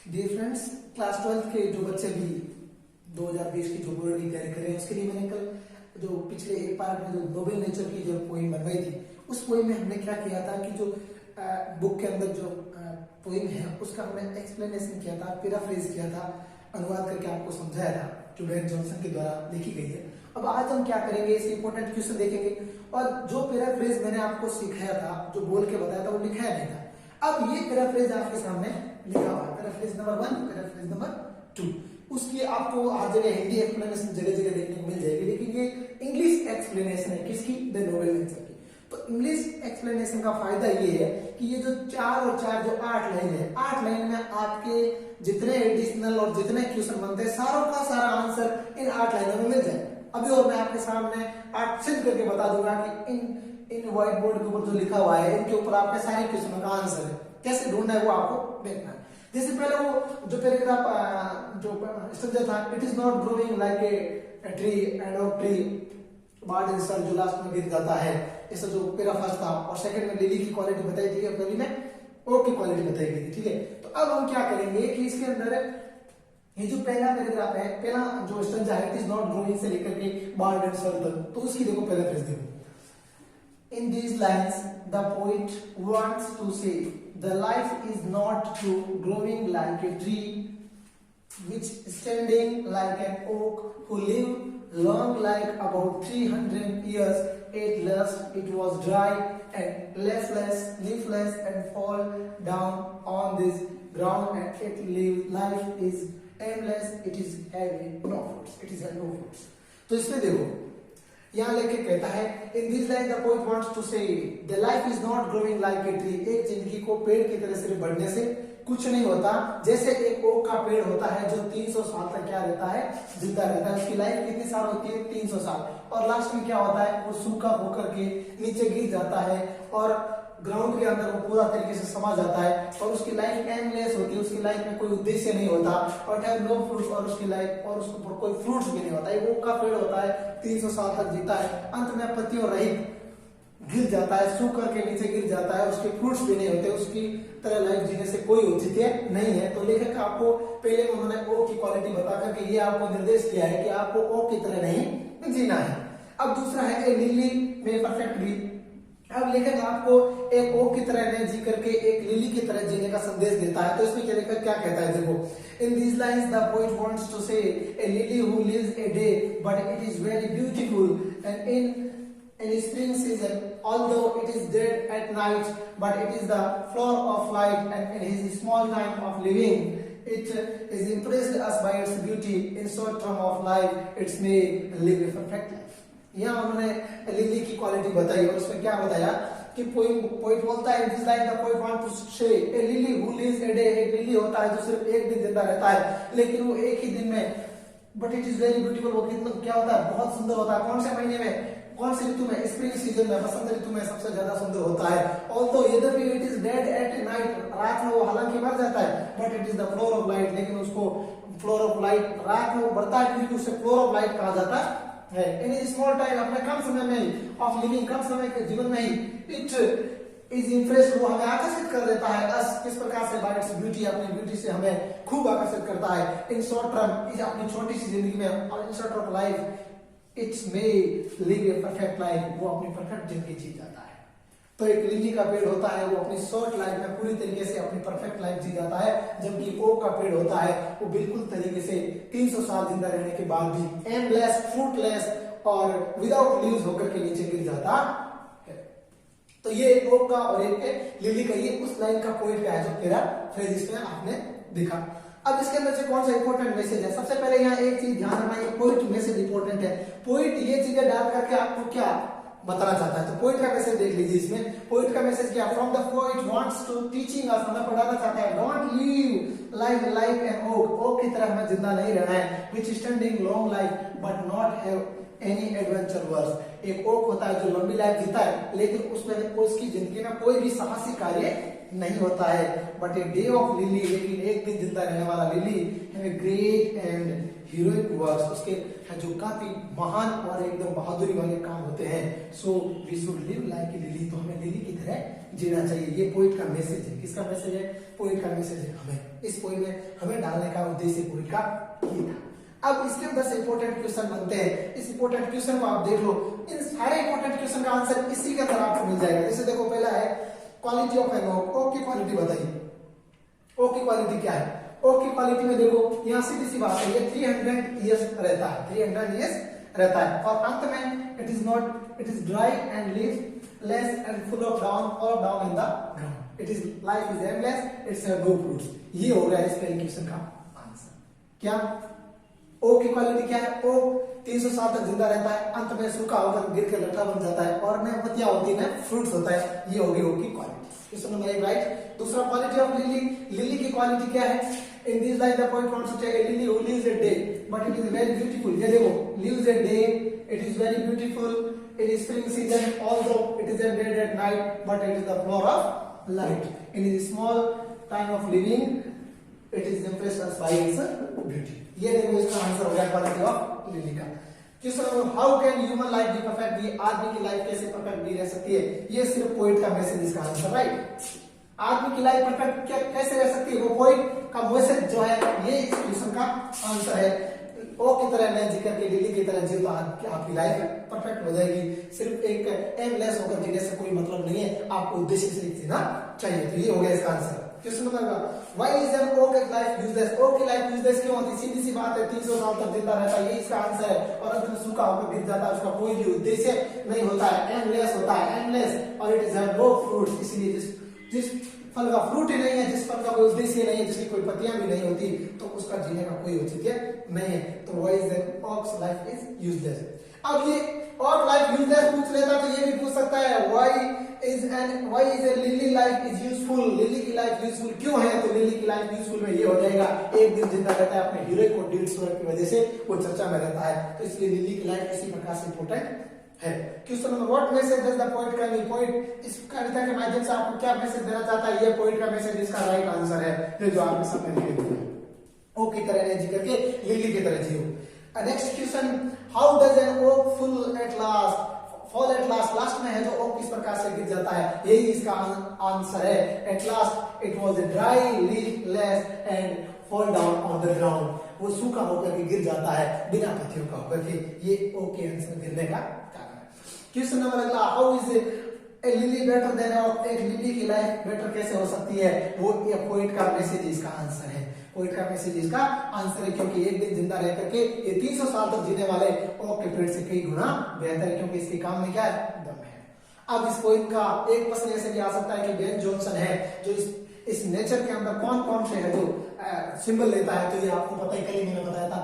Dear friends, class 12 के जो बच्चे भी 2020 की जो बोर्ड की तैयारी कर रहे हैं उसके लिए मैंने कल जो पिछले एक पार्ट में जो नोबेल नेचर की जो पोइम बनवाई थी, उस पोइम में हमने क्या किया था कि जो बुक के अंदर जो पोइम है उसका हमने एक्सप्लेनेशन किया था, पैराफ्रेज किया था, अनुवाद करके आपको समझाया था जो जॉनसन के द्वारा लिखी गई है। अब आज हम क्या करेंगे, इस इंपॉर्टेंट क्वेश्चन देखेंगे और जो पैराफ्रेज मैंने आपको सिखाया था, जो बोल के बताया था, वो लिखाया नहीं था। अब ये पैराफ्रेज आपके सामने लिखा हुआ है, पैराफ्रेज नंबर 1, पैराफ्रेज नंबर 2। उसकी आपको हर जगह हिंदी एक्सप्लेनेशन जगह जगह देखने को मिल जाएगी, लेकिन ये इंग्लिश एक्सप्लेनेशन है किसकी, द नोबेल नेचर की। तो इंग्लिश एक्सप्लेनेशन का फायदा ये है कि ये जो 4 और 4 जो 8 लाइन है, 8 लाइन में आपके जितने एडिशनल और जितने क्वेश्चन बनते हैं सारों का सारा आंसर इन 8 लाइनों में मिल जाए। अभी और मैं आपके सामने 8 सिद्ध करके बता दूंगा कि इन व्हाइट बोर्ड के ऊपर जो लिखा हुआ है इनके ऊपर आपके सारे क्वेश्चनों का आंसर है। कैसे ढूंढना है वो आपको देखना है। जैसे पहले वो जो पैराग्राफ जो स्ट्रक्चर था, it is not growing like a tree end of tree bird and sir, जो लास्ट में गिर जाता है, ऐसा जो पैरा फर्स्ट था। और सेकंड में लिली की क्वालिटी बताई थी, पहली में ओ की क्वालिटी बताई गई थी। ठीक है, तो अब हम क्या करेंगे कि इसके अंदर ये जो पहला पैराग्राफ है, पहला जो स्ट्रक्चर है, इट इज नॉट ग्रोइंग से लेकर के बर्ड एंड सर्कल, तो उसकी देखो पहला फ्रेज देखो। In these lines, the poet wants to say, the life is not to growing like a tree, which standing like an oak, who lived long like about 300 years, at last it was dry and leafless and fall down on this ground, and its life is aimless, it is having no fruits, it is having no fruits। तो इसमें देखो यहाँ लेके कहता है, in this line the poet wants to say the life is not growing like a tree, एक जिंदगी को पेड़ की तरह सिर्फ बढ़ने से कुछ नहीं होता। जैसे एक ओक का पेड़ होता है जो 300 साल तक क्या रहता है, जिंदा रहता है, उसकी लाइफ कितनी साल होती है, 300 साल, और लास्ट में क्या होता है, वो सूखा होकर के नीचे गिर जाता है और ग्राउंड के अंदर वो पूरा तरीके से समा जाता है, और उसकी लाइफ एमलेस होती है, उसकी लाइफ में कोई उद्देश्य नहीं होता, और हैव नो फ्रूट्स, और उसकी लाइफ और उसके ऊपर कोई फ्रूट्स भी नहीं होता है। वो का पेड़ होता है, 300 साल तक जीता है, अंत में पत्तियों रहित गिर जाता है, सूख करके नीचे गिर जाता है, उसके फ्रूट्स भी नहीं होते, उसकी तरह लाइफ जीने से कोई औचित्य नहीं है। तो लेखक आपको पहले उन्होंने ओ की क्वालिटी बता करके ये आपको निर्देश किया है कि आपको ओ की तरह नहीं जीना है। अब दूसरा है ए लिली में परफेक्ट भी। अब लेखक आपको एक ओक की तरह नहीं जी करके एक लिली की तरह जीने का संदेश देता है। तो इसमें लेखक क्या कहता है, देखो, in these lines the poet wants to say a lily who lives a day but it is very beautiful and in spring season, although it is dead at night, but it is the flower of life, and in his small time of living it is impressed us by its beauty. In short term of life it may live a perfect life। यहाँ उन्होंने lily की quality बताई और उसमें क्या बताया कि poet बोलता है, this line the poet want to say a lily who lives a day, एक लिली होता है जो सिर्फ एक दिन जिंदा रहता है, लेकिन वो एक ही दिन में, but it is very beautiful, वो कितना क्या होता है, बहुत सुंदर होता है। कौन से महीने में, कौन सी ऋतु में, स्प्रिंग सीजन में, बसंत ऋतु में सबसे ज्यादा सुंदर होता है। ऑल्दो यद्यपि it is dead at night, रात में वो हालांकि मर जाता है, but it is the floor of light, लेकिन उसको फ्लोर ऑफ लाइट रात में वो बढ़ता है क्योंकि उसे फ्लोर ऑफ लाइट कहा जाता है। इन स्मॉल टाइम, अपने कम समय में ही, ऑफ लिविंग, कम समय के जीवन में ही, इट इज इम्प्रेस्ड, वो हमें आकर्षित कर देता है। अस किस प्रकार से, बाय इट्स ब्यूटी, अपनी ब्यूटी से हमें खूब आकर्षित करता है। इन शॉर्ट टर्म, इस अपनी छोटी सी जिंदगी में, और in short of life it's may live a perfect life, वो अपनी परफेक्ट जिंदगी जी जाता है। तो एक लिली का पेड़ होता है, वो अपनी शॉर्ट लाइफ में पूरी तरीके से अपनी परफेक्ट लाइफ जी जाता है, जबकि ओक का पेड़ होता है वो बिल्कुल तरीके से 300 साल जिंदा रहने के बाद भी एमलेस, फ्रूटलेस और विदाउट लीव्स होकर के नीचे गिर जाता है। तो ये एक ओक का और एक लिली का, ये उस लाइन का पोइट का है जो तेरा फ्रेज इसमें आपने देखा। अब इसके अंदर से कौन सा इंपॉर्टेंट मैसेज है, सबसे पहले यहाँ एक चीज ध्यान रखना, ये पोइट मैसेज इंपॉर्टेंट है। पोइट ये चीजें डाल करके आपको क्या बताना चाहता है, तो पोइट का मैसेज देख लीजिए। इसमें पोइट का मैसेज क्या, from the poet wants to teaching us, हमें पढ़ाना चाहता है, don't live like an oak, oak की तरह हमें जिंदा नहीं रहना है, which standing long life but not have any adventure verse. एक ओक होता है जो लंबी लाइफ जीता है, लेकिन उसमें उसकी जिंदगी में कोई भी साहसी कार्य नहीं होता है। But a day of lily, लेकिन एक दिन जिंदा रहने वाला lily, have a great and heroic works, उसके जो काफी महान और एकदम बहादुरी वाले काम होते हैं। So we should live like a lily, तो हमें लिली की तरह जीना चाहिए। ये पोइट का मैसेज है। किसका मैसेज है? पोइट का मैसेज है। हमें इस पोइम में हमें डालने का उद्देश्य पोइट का ये था। अब इसके अंदर से इंपोर्टेंट क्वेश्चन बनते हैं। इस इंपोर्टेंट क्वेश्चन को आप देख लो। इन सारे इंपोर्टेंट क्वेश्चन का आंसर इसी के अंदर आपको मिल जाएगा। जैसे देखो, पहला है quality of an oak. Oak की क्वालिटी बताइए। ओक की क्वालिटी क्या है? ओक की क्वालिटी में देखो, यहाँ सीधी सी बात है, ये 300 ईयर्स रहता है, 300 ईयर्स रहता है। और अंत में it is dry and leaves less and full of down और down in the ground. It is life is endless, it's have no fruits. ये हो गया इस पहले क्वेश्चन का आंसर। क्या ओक की क्वालिटी क्या है? ओक 300 साल तक जिंदा रहता है, अंत में सूखा होकर गिर के लट्ठा बन जाता है और न पत्तियां होती है न फ्रूट्स होता है। ये होगी ओक की क्वालिटी। Question number 1 right. दूसरा, क्वालिटी ऑफ लिली। लिली की क्वालिटी क्या है? In this life the poet wants to tell a lily who lives a day but it is very beautiful। ये देखो, lives a day, it is very beautiful, it is spring season although it is a dead at night but it is the flower of light। in its small time of living it is impressed us by its beauty। ये देखो, इसका answer हो गया quality of lily का। Question, how can human life be perfect? भी आदमी की life कैसे परफेक्ट भी रह सकती है? ये सिर्फ पोइट का मैसेज, इसका आंसर राइट। आदमी की लाइफ परफेक्ट कैसे रह सकती है? वो पोइट का मैसेज जो है, ये इस क्वेश्चन का आंसर है। ओ की तरह न जी करके लिली की तरह जियो तो आपकी लाइफ परफेक्ट हो जाएगी। सिर्फ एक एमलेस होकर जीने से कोई मतलब नहीं है, आपको उद्देश्य से जीना चाहिए। तो ये हो गया इसका answer. Question number, why is an oak life useless? Oak की लाइफ यूजलेस क्यों होती है? सीधी सी बात है, 300 साल तक जिंदा रहता है, ये इसका आंसर है। और अंत में सूखा होकर गिर जाता है, उसका कोई भी उद्देश्य नहीं होता है, एंडलेस होता है, एंडलेस। और it is have no fruits, इसलिए जिस फल का फ्रूट ही नहीं है, जिस फल का कोई उद्देश्य नहीं है, जिसकी कोई पत्तियां भी नहीं होती, तो उसका जीने का कोई औचित्य नहीं है। तो why is an oak's life is useless. अब ये ओक लाइफ यूजलेस पूछ लेता तो ये भी पूछ सकता है, why is a lily life is useful? Lily की लाइफ यूजफुल क्यों है? तो लिली की लाइफ यूजफुल में ये हो जाएगा, एक दिन जिंदा रहता है, अपने हीरोइक और डीड्स वर्क की वजह से वो चर्चा में रहता है, तो इसलिए लिली की लाइफ इसी प्रकार से इंपॉर्टेंट है। Question number, what message does the poet convey? Poet इस कविता के माध्यम से आपको क्या मैसेज देना चाहता है? ये पोएट का मैसेज, इसका राइट आंसर है, ये जो आपके सामने लिखे हुए हैं। ओक की तरह जी करके लिली की तरह जियो। Next question, how does an oak fall at last? Last में है जो ओक किस प्रकार से गिर जाता है, यही इसका आंसर है। At last it was a dry leafless and fall down on the ground. वो सूखा होकर के गिर जाता है, बिना पत्तियों का होकर के। ये ओक के आंसर गिरने का कारण है। क्वेश्चन नंबर अगला, how is a lily better than oak? एक लिली की लाइफ बेटर कैसे हो सकती है? वो ये पोएट का मैसेज इसका आंसर है। पोएट का मैसेज इसका आंसर है, क्योंकि एक दिन जिंदा रह करके ये 300 साल तक जीने वाले ओक के पेड़ से कई गुना बेहतर है, क्योंकि इसके काम में क्या है? दम है। अब इस पोएम का एक प्रश्न ऐसे भी आ सकता है कि बेन जॉनसन है जो इस नेचर के अंदर कौन कौन से है जो सिंबल लेता है? तो ये आपको पता ही, कल मैंने बताया था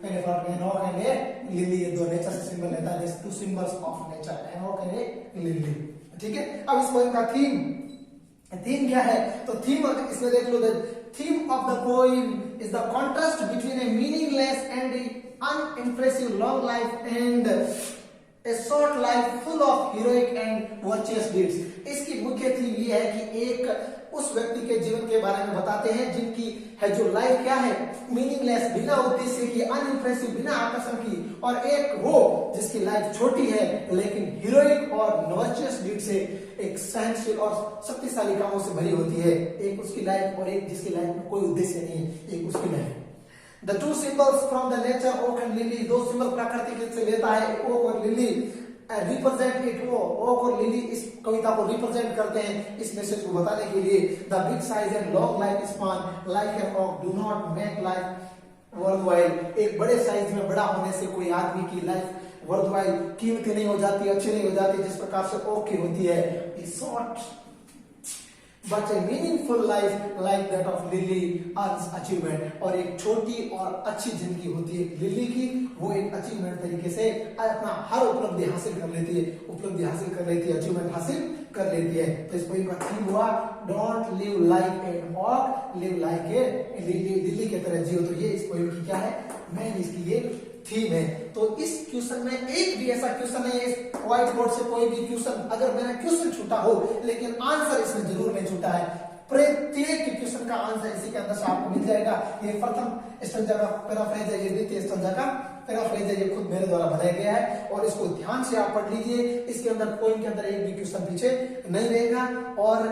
मैंने पार्ट में, ओक एंड लिली, ये दो नेचर से सिंबल लेता है, two symbols of nature, oak and lily. ठीक है। अब इस पोएम का थीम क्या है? तो थीम इसमें देख लो, theme of the poem is the contrast between a meaningless and unimpressive long life and a short life full of heroic and virtuous deeds। इसकी मुख्य थीम ये है कि एक उस व्यक्ति के जीवन के बारे में बताते हैं जिनकी है जो लाइफ क्या है? मीनिंगलेस, बिना उद्देश्य की, अनइम्प्रेसिव, बिना आकर्षण की, और एक वो जिसकी लाइफ छोटी है लेकिन हीरोइक और वर्चुअस डीड से, एक सहनशील और शक्तिशाली कामों से भरी होती है। एक उसकी लाइफ और एक जिसकी लाइफ में कोई उद्देश्य नहीं है, एक उसकी life. The two symbols from the nature, oak and lily, दो सिंबल प्राकृतिक से लेता है, ओक और लिली। रिप्रेजेंट इट, वो ओक और लिली इस कविता को रिप्रेजेंट करते हैं इस मैसेज को बताने के लिए। The big size and long life span like an oak do not make life worthwhile. एक बड़े साइज में बड़ा होने से कोई आदमी की लाइफ वर्थवाइल, कीमती नहीं हो जाती, अच्छी नहीं हो जाती, जिस प्रकार से ओक की होती है। Short but A meaningful life like that of lily earns achievement. और एक छोटी और अच्छी जिंदगी होती है लिली की, वो एक अचीवमेंट तरीके से अपना हर उपलब्धि हासिल कर लेती है, अचीवमेंट हासिल कर लेती है। तो इस पोएम का थीम हुआ, don't live like an oak, live like a lily, lily की तरह जियो। तो ये इस पोएम की क्या है? मेन इसकी ये थीम है। तो इस क्वेश्चन में एक भी ऐसा क्वेश्चन नहीं है व्हाइट बोर्ड से, कोई भी क्वेश्चन अगर मैंने क्वेश्चन छूटा हो, लेकिन आंसर इसमें जरूर नहीं छूटा है। प्रत्येक क्वेश्चन का आंसर इसी के अंदर से आपको मिल जाएगा। ये प्रथम स्टंजा का पैराफ्रेज है, ये द्वितीय स्टंजा का पैराफ्रेज है, ये खुद मेरे द्वारा बनाया गया है और इसको ध्यान से आप पढ़ लीजिए। इसके अंदर पोएम के अंदर एक भी क्वेश्चन पीछे नहीं रहेगा और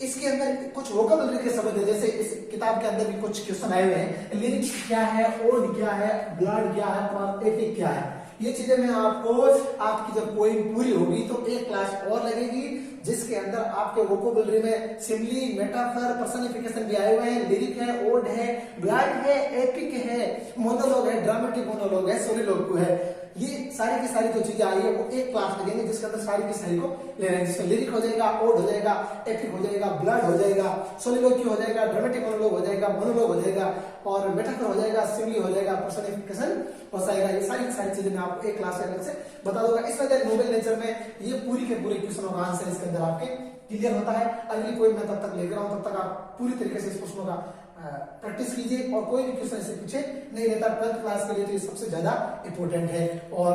इसके अंदर कुछ वोकैबुलरी के शब्द है, जैसे इस किताब के अंदर भी कुछ क्वेश्चन आए हुए हैं, लिरिक्स क्या है, ओड क्या है, ब्लड क्या है और एपिक क्या है। ये चीजें मैं आपको, आपकी जब पोएम पूरी होगी तो एक क्लास और लगेगी जिसके अंदर आपके वोकैबुलरी में सिमिली, मेटाफर, पर्सनिफिकेशन भी आए हुए हैं, लिरिक है, ओड है, ब्लड है, एपिक है, मोनोलॉग है, ड्रामेटिक मोनोलॉग है, सोलिलोक्यू है। ये सारी की सारी जो चीजें आई है वो एक क्लास लगेंगे जिसके अंदर सारी की सारी को ले रहे हैं, जिसमें लिरिक हो जाएगा, ओड हो जाएगा, एपिक हो जाएगा, ब्लड हो जाएगा, सोलिलोक्यू हो जाएगा, ड्रामेटिक मोनोलॉग हो जाएगा, मोनोलॉग हो जाएगा और मेटाफर हो जाएगा, सिमिली हो जाएगा, पर्सनिफिकेशन हो जाएगा। ये सारी की सारी चीजें मैं आपको एक क्लास अलग से बता दूंगा। इस वजह नोबेल नेचर में ये पूरी के पूरे क्वेश्चनों का आंसर इसके अंदर आपके क्लियर होता है। अगली कोई मैं तब तक लेकर आऊं, तब तक आप पूरी तरीके से इस क्वेश्चनों का प्रैक्टिस कीजिए और कोई भी क्वेश्चन इससे पीछे नहीं रहता। 12th क्लास के लिए तो ये सबसे ज्यादा इंपॉर्टेंट है। और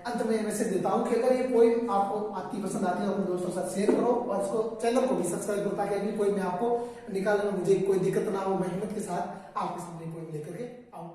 अंत में मैसेज देता हूं कि अगर ये पोएम आपको आती पसंद आती है तो अपने दोस्तों के साथ शेयर करो और इसको चैनल को भी सब्सक्राइब करो ताकि अगली पोएम में आपको निकालने में मुझे कोई दिक्कत ना हो। मैं हिम्मत के साथ आपके सामने पोएम लेकर के आऊं।